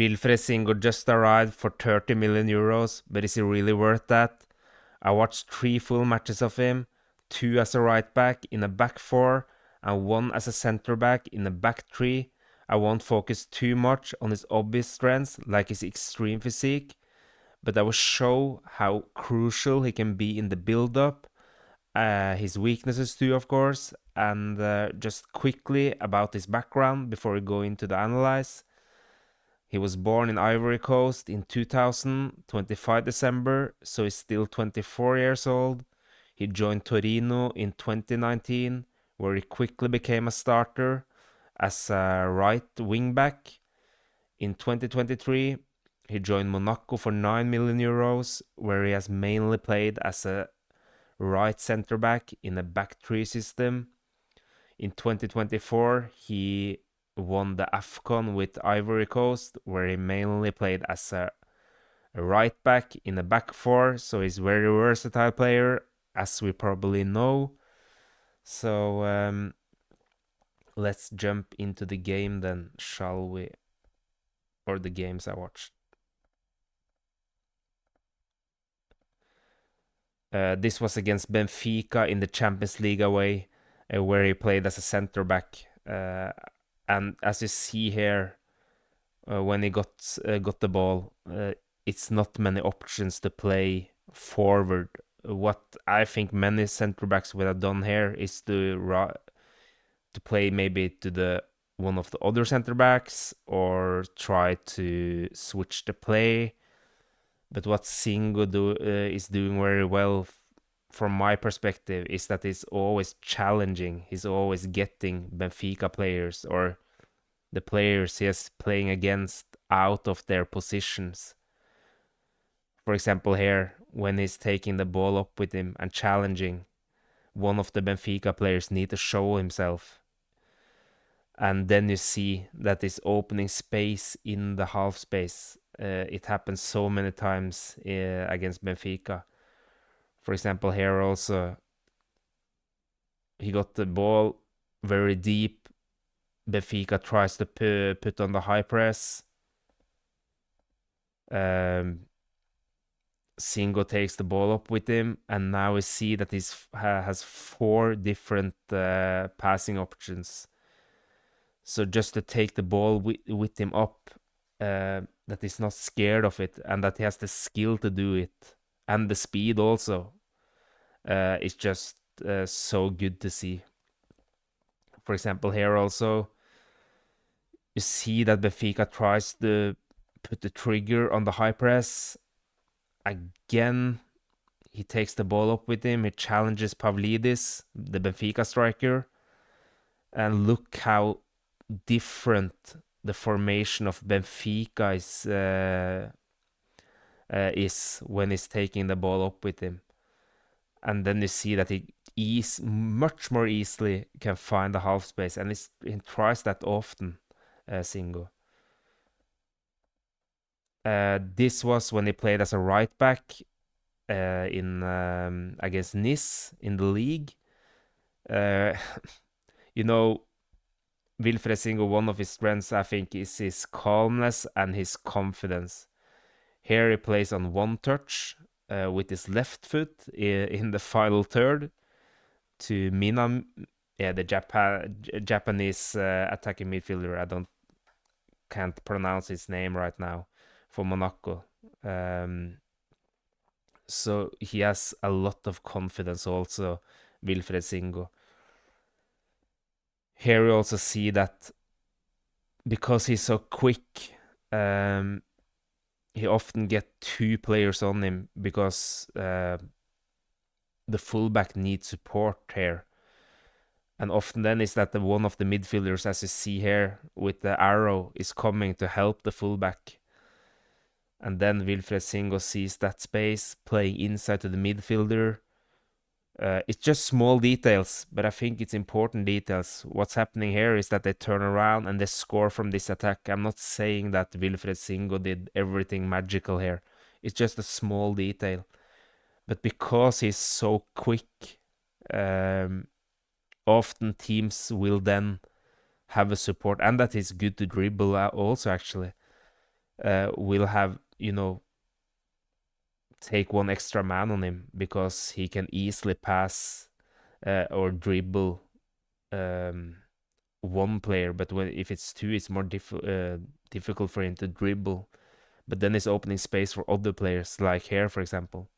Wilfried Singo just arrived for 30 million euros, but is he really worth that? I watched 3 full matches of him, 2 as a right back in a back 4, and 1 as a center back in a back 3. I won't focus too much on his obvious strengths, like his extreme physique, but I will show how crucial he can be in the build-up, his weaknesses too, of course, and just quickly about his background before we go into the analyze. He was born in Ivory Coast in 2000, 25 December, so he's still 24 years old. He joined Torino in 2019, where he quickly became a starter as a right wingback. In 2023, he joined Monaco for 9 million euros, where he has mainly played as a right center back in a back 3 system. In 2024, he won the AFCON with Ivory Coast, where he mainly played as a right back in a back 4, so he's a very versatile player, as we probably know. So let's jump into the game then, shall we? Or the games I watched. This was against Benfica in the Champions League away, where he played as a center back. And as you see here, when he got the ball, it's not many options to play forward. What I think many center backs would have done here is to play maybe to the one of the other center backs or try to switch the play. But what Singo is doing very well, from my perspective, is that he's always challenging. He's always getting Benfica players or the players he is playing against out of their positions. For example, here, when he's taking the ball up with him and challenging, one of the Benfica players need to show himself. And then you see that he's opening space in the half space. It happens so many times against Benfica. For example, here also, he got the ball very deep. Benfica tries to put on the high press. Singo takes the ball up with him, and now we see that he has 4 different passing options. So just to take the ball with him up, that he's not scared of it, and that he has the skill to do it, and the speed also. It's just so good to see. For example, here also, you see that Benfica tries to put the trigger on the high press. Again, he takes the ball up with him. He challenges Pavlidis, the Benfica striker. And look how different the formation of Benfica is when he's taking the ball up with him. And then you see that he much more easily can find the half space, and he tries that often, Singo. This was when he played as a right back in against Nice in the league. You know, Wilfried Singo, one of his strengths, I think, is his calmness and his confidence. Here he plays on one touch with his left foot in the final third to Minam, the Japanese attacking midfielder. Can't pronounce his name right now, for Monaco. So he has a lot of confidence also, Wilfried Singo. Here we also see that because he's so quick, he often get 2 players on him because the fullback needs support here. And often then is that one of the midfielders, as you see here with the arrow, is coming to help the fullback. And then Wilfried Singo sees that space, playing inside to the midfielder. It's just small details, but I think it's important details. What's happening here is that they turn around and they score from this attack. I'm not saying that Wilfried Singo did everything magical here. It's just a small detail. But because he's so quick, often teams will then have a support, and that is good to dribble also, actually. will have, take one extra man on him because he can easily pass or dribble um, one player. But if it's two, it's more difficult for him to dribble. But then it's opening space for other players, like here, for example.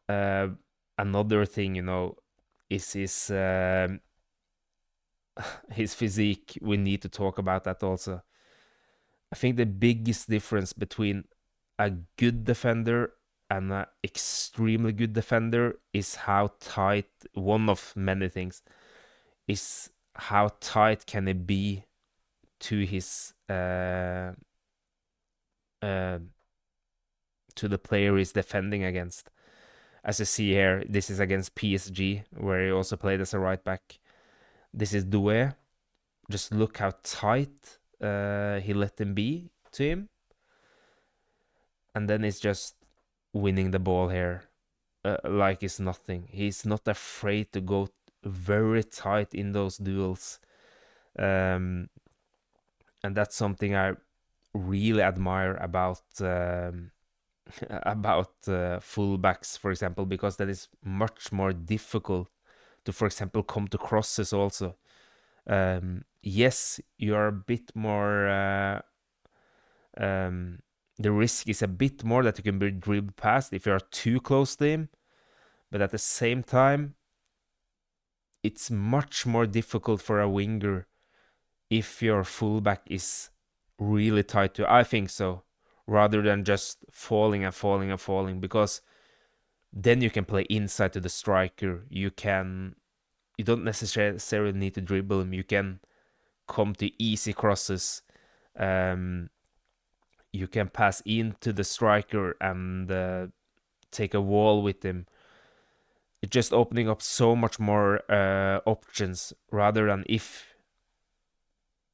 Another thing, is his physique. We need to talk about that also. I think the biggest difference between a good defender and an extremely good defender is how tight, one of many things, is how tight can it be to his uh, to the player he's defending against. As you see here, this is against PSG, where he also played as a right back. This is Doué. Just look how tight he let him be to him. And then he's just winning the ball here like it's nothing. He's not afraid to go very tight in those duels. And that's something I really admire about fullbacks, for example, because that is much more difficult to, for example, come to crosses also. Yes, you are a bit more. The risk is a bit more that you can be dribbled past if you are too close to him, but at the same time, it's much more difficult for a winger if your fullback is really tight to. I think so, rather than just falling and falling and falling, because then you can play inside to the striker. You don't necessarily need to dribble him. You can come to easy crosses. You can pass into the striker and take a wall with him. It's just opening up so much more options, rather than if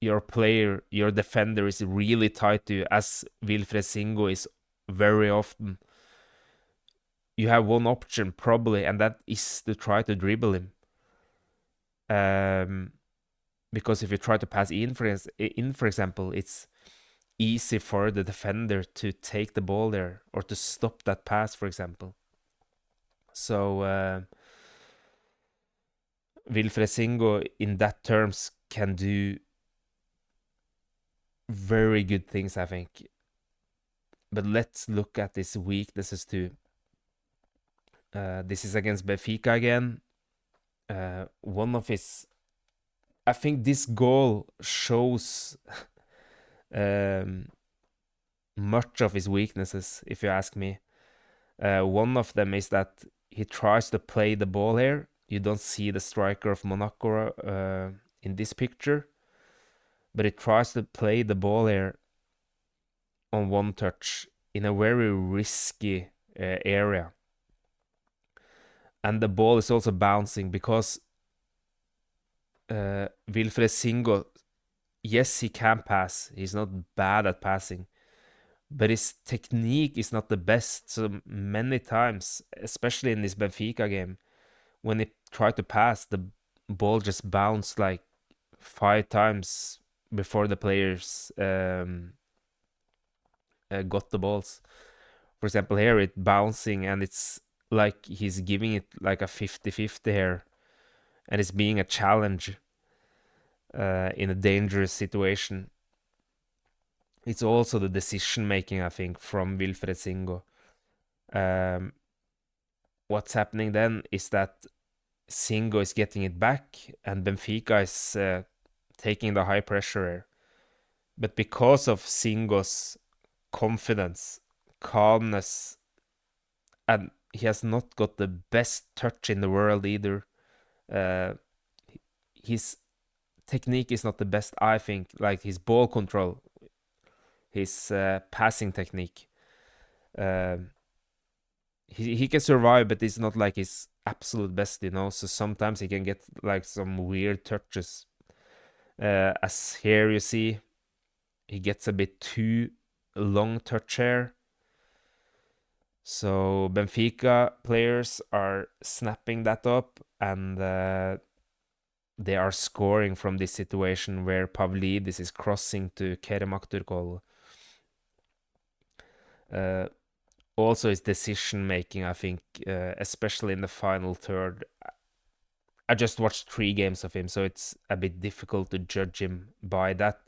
your player, your defender is really tight to you, as Wilfried Singo is very often. You have one option probably, and that is to try to dribble him. Because if you try to pass in, for example, it's easy for the defender to take the ball there or to stop that pass, for example. So Wilfried Singo, in that terms, can do very good things, I think. But let's look at his weaknesses too. This is against Benfica again. One of his, I think this goal shows much of his weaknesses, if you ask me. One of them is that he tries to play the ball here. You don't see the striker of Monaco in this picture, but he tries to play the ball here on one touch in a very risky area. And the ball is also bouncing because Wilfried Singo, yes, he can pass. He's not bad at passing, but his technique is not the best. So many times, especially in this Benfica game, when he tried to pass, the ball just bounced like 5 times before the players got the balls. For example, here it's bouncing and it's like he's giving it like a 50-50 here, and it's being a challenge in a dangerous situation. It's also the decision making, I think, from Wilfried Singo. What's happening then is that Singo is getting it back and Benfica is taking the high pressure here. But because of Singo's confidence, calmness, and he has not got the best touch in the world either. His technique is not the best, I think. Like his ball control, his passing technique. He can survive, but it's not like his absolute best, So sometimes he can get like some weird touches. As here you see, he gets a bit too long touch here. So Benfica players are snapping that up, and the they are scoring from this situation where Pavlidis is crossing to Kerem Aktürkoğlu. Also his decision making, I think, especially in the final third. I just watched 3 games of him, so it's a bit difficult to judge him by that.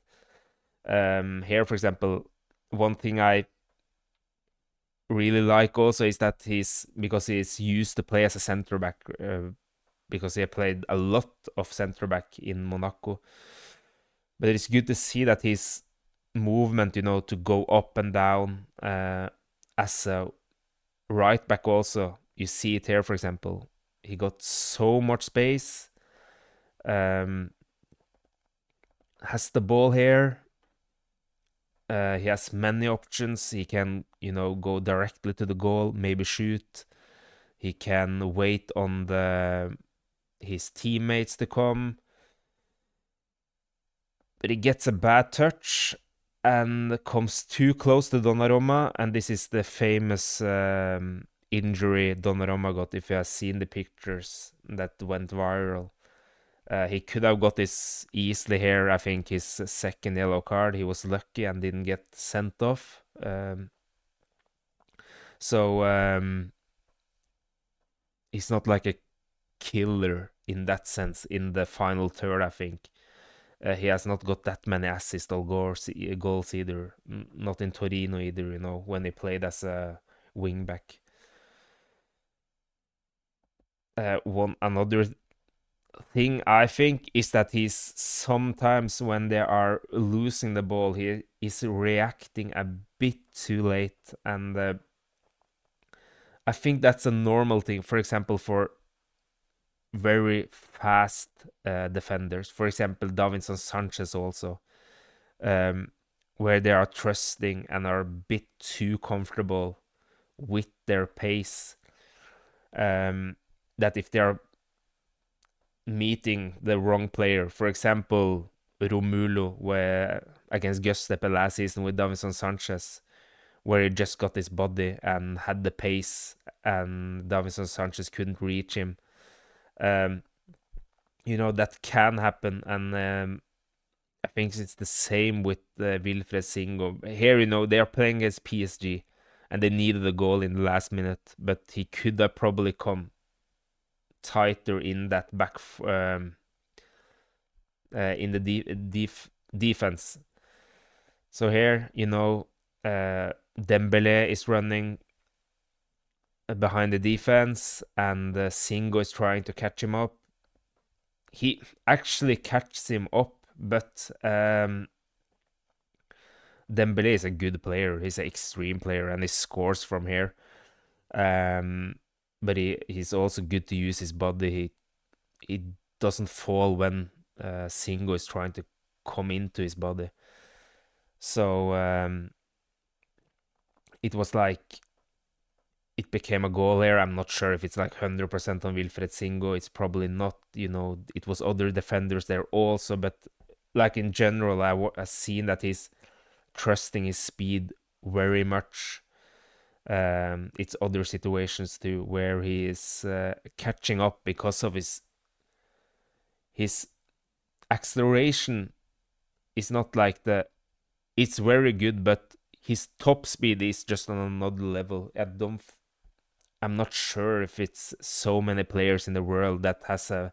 Here, for example, one thing I really like also is that because he's used to play as a center back, because he played a lot of center back in Monaco. But it's good to see that his movement, to go up and down as a right back also. You see it here, for example. He got so much space. Has the ball here. He has many options. He can, go directly to the goal, maybe shoot. He can wait on his teammates to come. But he gets a bad touch and comes too close to Donnarumma, and this is the famous injury Donnarumma got. If you have seen the pictures that went viral, he could have got this easily here. I think his second yellow card. He was lucky and didn't get sent off. So he's not like a killer in that sense in the final third, I think. He has not got that many assists or goals either. Not in Torino either, when he played as a wingback. One another thing I think is that he's sometimes when they are losing the ball, he is reacting a bit too late, and I think that's a normal thing. For example, for very fast defenders. For example, Davinson Sanchez also, where they are trusting and are a bit too comfortable with their pace. That if they are meeting the wrong player, for example, Romulo, where against Göztepe last season with Davinson Sanchez, where he just got his body and had the pace, and Davinson Sanchez couldn't reach him. That can happen, and I think it's the same with Wilfried Singo. Here, they are playing against PSG, and they needed a goal in the last minute, but he could have probably come tighter in that back in the defense. So here, Dembele is running behind the defense, and Singo is trying to catch him up. He actually catches him up, but Dembele is a good player. He's an extreme player, and he scores from here. But he's also good to use his body. He doesn't fall when Singo is trying to come into his body. So it was like it became a goal here. I'm not sure if it's like 100% on Wilfried Singo. It's probably not. It was other defenders there also, but like in general, I've seen that he's trusting his speed very much. It's other situations too where he is catching up because of his acceleration is not like it's very good, but his top speed is just on another level. I'm not sure if it's so many players in the world that has a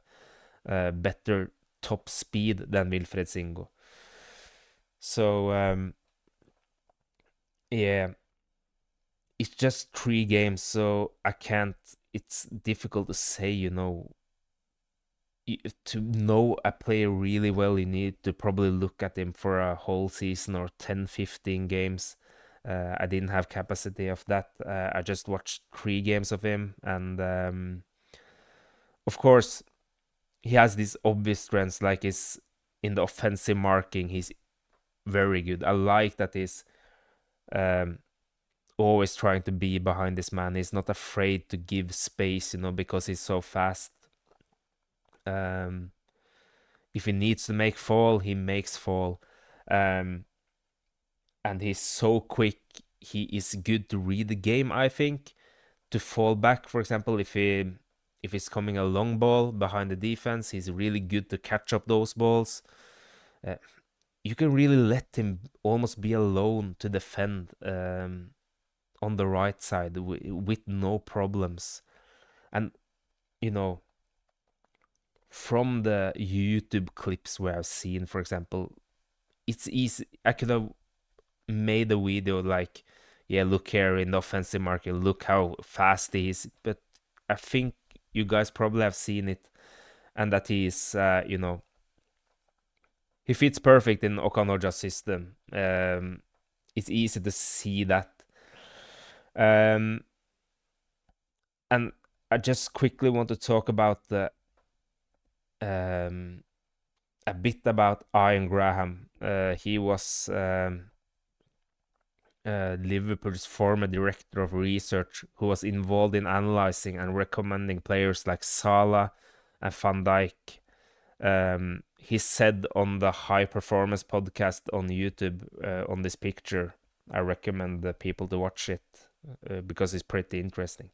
better top speed than Wilfried Singo. So yeah, it's just 3 games, so I can't. It's difficult to say, to know a player really well, you need to probably look at him for a whole season or 10, 15 games. I didn't have capacity of that. I just watched 3 games of him, and of course, he has these obvious strengths, like his in the offensive marking. He's very good. I like that he's um, always trying to be behind this man. He's not afraid to give space, because he's so fast. If he needs to make fall, he makes fall. And he's so quick. He is good to read the game, I think. To fall back, for example, if he if it's coming a long ball behind the defense, he's really good to catch up those balls. Uh, you can really let him almost be alone to defend on the right side with no problems. And, you know, from the YouTube clips we have seen, for example, it's easy. I could have made a video like, yeah, look here in the offensive market, look how fast he is. But I think you guys probably have seen it, and that he is, he fits perfect in Okanoja's system. It's easy to see that. Um, and I just quickly want to talk about the a bit about Ian Graham. He was Liverpool's former director of research, who was involved in analyzing and recommending players like Salah and Van Dijk. He said on the High Performance podcast on YouTube, on this picture, I recommend the people to watch it because it's pretty interesting.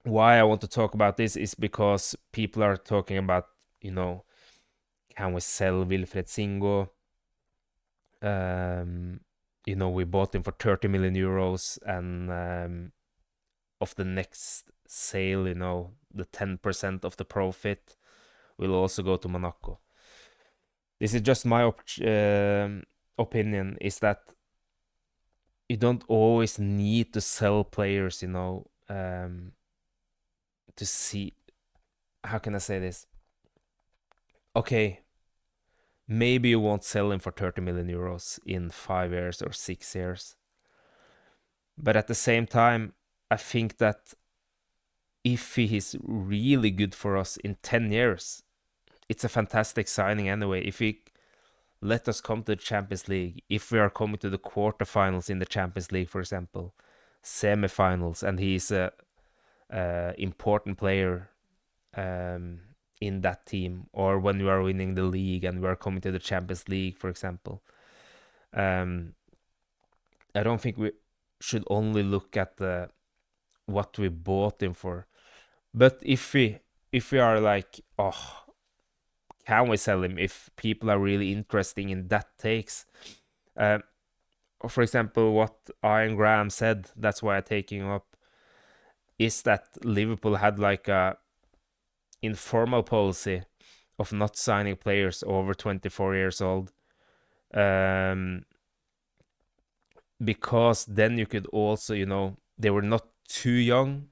Why I want to talk about this is because people are talking about, can we sell Wilfried Singo? We bought him for 30 million euros, and of the next sale, the 10% of the profit will also go to Monaco. This is just my opinion, is that you don't always need to sell players, to see, how can I say this? Okay, maybe you won't sell him for 30 million euros in 5 years or 6 years. But at the same time, I think that if he is really good for us in 10 years, it's a fantastic signing anyway. If he let us come to the Champions League, if we are coming to the quarterfinals in the Champions League, for example, semifinals, and he's a important player in that team, or when we are winning the league and we are coming to the Champions League, for example, I don't think we should only look at what we bought him for. But if we are like, oh, can we sell him? If people are really interested in that takes, for example, what Ian Graham said, that's why I'm taking him up, is that Liverpool had like a informal policy of not signing players over 24 years old, because then you could also, they were not too young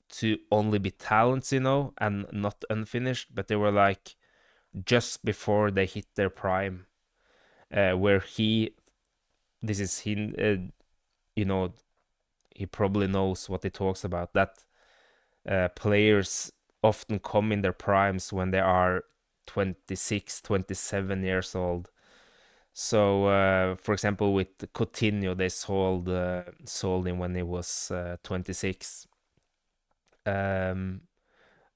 to only be talents, and not unfinished, but they were like just before they hit their prime, where this is him, he probably knows what he talks about, that players often come in their primes when they are 26, 27 years old. So, for example, with Coutinho, they sold him when he was 26. And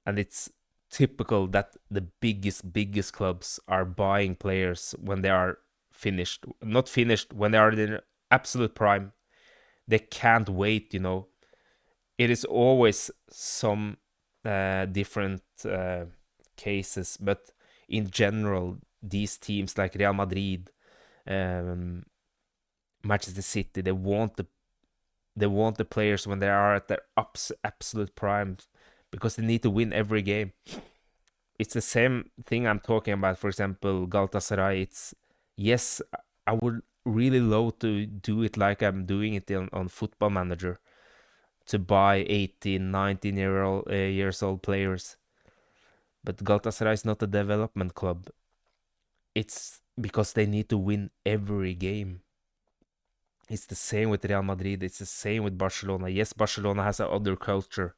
it's typical that the biggest clubs are buying players when they are finished. Not finished, when they are in their absolute prime. They can't wait, It is always some different cases, but in general, these teams like Real Madrid, Manchester City, they want the players when they are at their absolute prime, because they need to win every game. It's the same thing I'm talking about. For example, Galatasaray. It's, yes, I would really love to do it like I'm doing it on Football Manager, to buy 18, 19 years old players. But Galatasaray is not a development club. It's because they need to win every game. It's the same with Real Madrid. It's the same with Barcelona. Yes, Barcelona has another culture.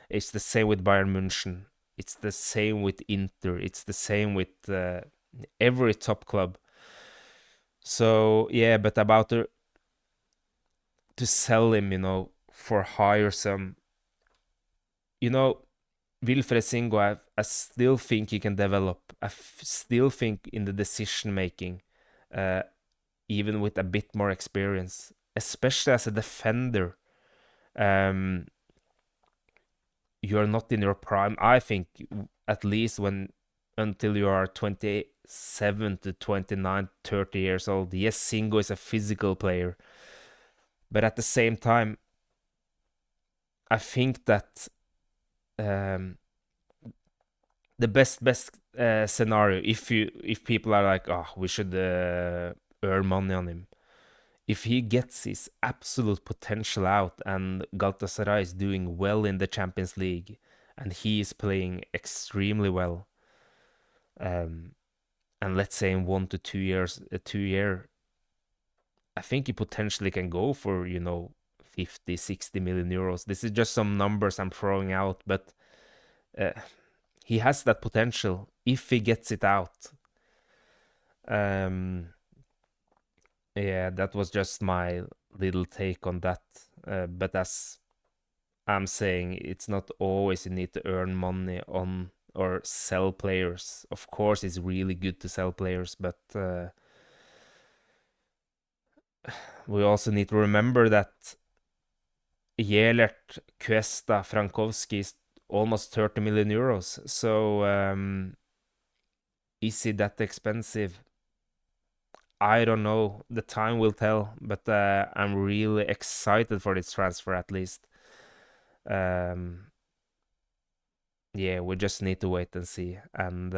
It's the same with Bayern München. It's the same with Inter. It's the same with every top club. So, yeah, but about to sell him, for higher sum, Wilfried Singo, I still think he can develop. I still think in the decision making, even with a bit more experience, especially as a defender. Um, you're not in your prime. I think at least when until you are 27 to 29, 30 years old. Yes, Singo is a physical player, but at the same time, I think that um, the best scenario, if people are like, oh, we should earn money on him. If he gets his absolute potential out and Galatasaray is doing well in the Champions League and he is playing extremely well, um, and let's say in 1 to 2 years, 2 year, I think he potentially can go for 50, 60 million euros. This is just some numbers I'm throwing out, but uh, he has that potential if he gets it out. Um, yeah, that was just my little take on that. But as I'm saying, it's not always you need to earn money on or sell players. Of course, it's really good to sell players, but we also need to remember that Jelert, Cuesta, Frankowski is almost 30 million euros. So, is it that expensive? I don't know. The time will tell, but I'm really excited for this transfer at least. Um, yeah, we just need to wait and see. And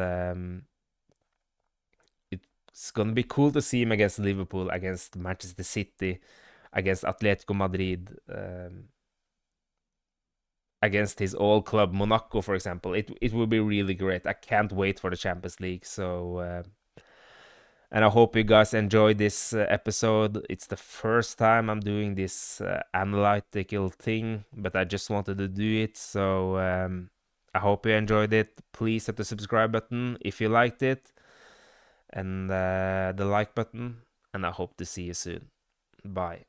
it's gonna be cool to see him against Liverpool, against Manchester City, against Atletico Madrid, against his old club Monaco, for example. It will be really great. I can't wait for the Champions League. So, and I hope you guys enjoyed this episode. It's the first time I'm doing this analytical thing, but I just wanted to do it. So, I hope you enjoyed it. Please hit the subscribe button if you liked it, and the like button. And I hope to see you soon. Bye.